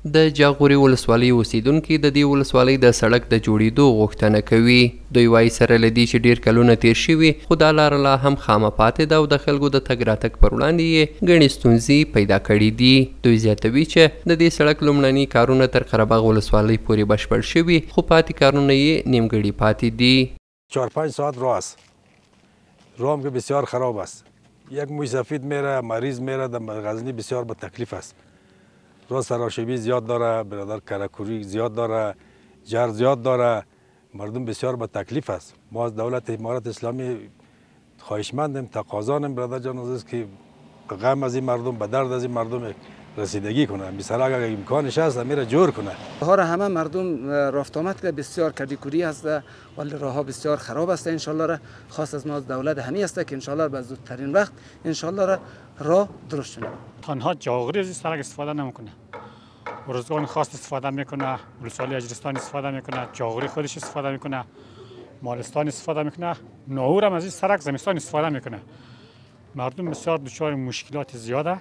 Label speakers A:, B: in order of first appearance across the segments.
A: د جاغوري ولسوالۍ اوسیدونکي د دې ولسوالۍ د سړک د جوړېدو غوښتنه کوي. دوی وایي سره له دې چې ډېر کلونه تیر شوي خو دا لاره لا هم خامه پاتې ده او د خلکو د تګ راتګ پر وړاندې یې ګڼې ستونزې پیدا کړي دي. دوی زیاتوي چې د دې سړک لومړني کارونه تر قرهباغ ولسوالۍ پورې بشپړ شوي خو پاتې کارونه یې نیمګړي پاتې دي.
B: 4-5 ساعت راه است. راه هم که بسیار خراب است. یک موی سفید میره، مریض میره، در غزنی بسیار با تکلیف است. راه سراشیبی زیاد داره، برادر کرکوری زیاد داره، جر زیاد داره، مردم بسیار با تکلیف است. ما از دولت امارت اسلامی خواهشمندیم، تقاضانیم برادر جان عزیز که غم از این مردم، به درد از این مردم رسیدگی کنه. مثلا اگر امکانش هست میره جور کنه.
C: راه همه مردم رفت آمد که بسیار کدیکوری است ولی راه ها بسیار خراب است. ان شاء الله خاص از ما از دولت همی است که ان شاء الله به زودترین وقت ان شاء الله راه درست شد.
D: تنها جاغوری از سرک استفاده نمیکنه. ارزگان خاص استفاده میکنه، ولسوالی اجرستان استفاده میکنه، جاغوری خودش استفاده میکنه، مالستان استفاده میکنه، ناهور هم از این سرک زمستان استفاده میکنه. مردم بسیار دچار مشکلات زیاده،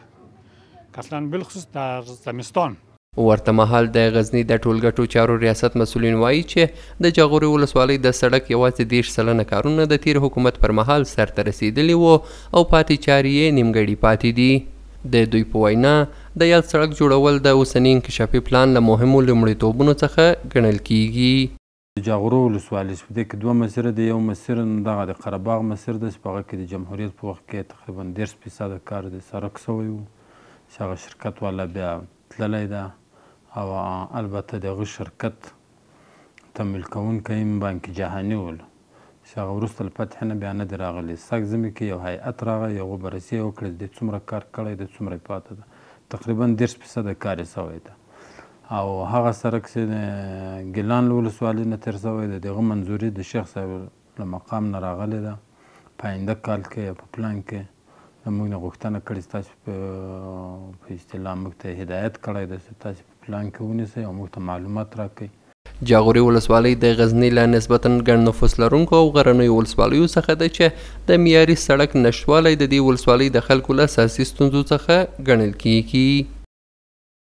D: اصلا بالخصوص در زمستان.
A: ورته مهال د غزنی د ټولګټو چارو ریاست مسؤلین وایي چې د جاغوري ولسوالۍ د سړک یوازې 30 سلنه کارونه د تیر حکومت پر مهال سرته رسیدلي وو او پاتې چارې یې نیمګړي پاتې دي. د دوی په وینا د یاد سړک جوړول د اوسني انکشافي پلان له مهمو لومړیتوبونو څخه ګڼل کیږي.
E: د جاغوري ولسوالۍ په دې کې 2 مسیره دي. یو مسیر دغه د قرهباغ مسیر دی چې په هغه کې د جمهوریت په وخت کې تقریبا 10% کار د سړک سوی و چې هغه شرکت والا بیا تللی ده او البته د هغه شرکت تمویل کوونکی هم بانک جهاني ول چې هغه وروسته له فتح نه بیا نه دی راغلی. سږ ژمي کې یو هیئت راغی، یو بررسي یې وکړه د څومره کار کړی دی څومره یې پاته ده. تقریبا 10% کار یې سوی ده او هغه سړک چې د ګیلان له ولسوالۍ نه تېر سوی دی د هغه منظوري د شیخ صاحب له مقام نه راغلی ده. په آینده کال کې په پلان کې موږ نه غوښتنه کړې تاسو په اصطلاح موږ ته هدایت کړی ده چې تاسو په پلان کې ونیسئ او موږ ته معلومات راکړئ.
A: جاغوري ولسوالۍ د غزني له نسبتا ګڼ نفوس لرونکو او غرنیو ولسوالیو څخه ده چې د معیاري سړک نشتوالی د دې ولسوالۍ د خلکو له اساسي ستونزو څخه ګڼل کیږي.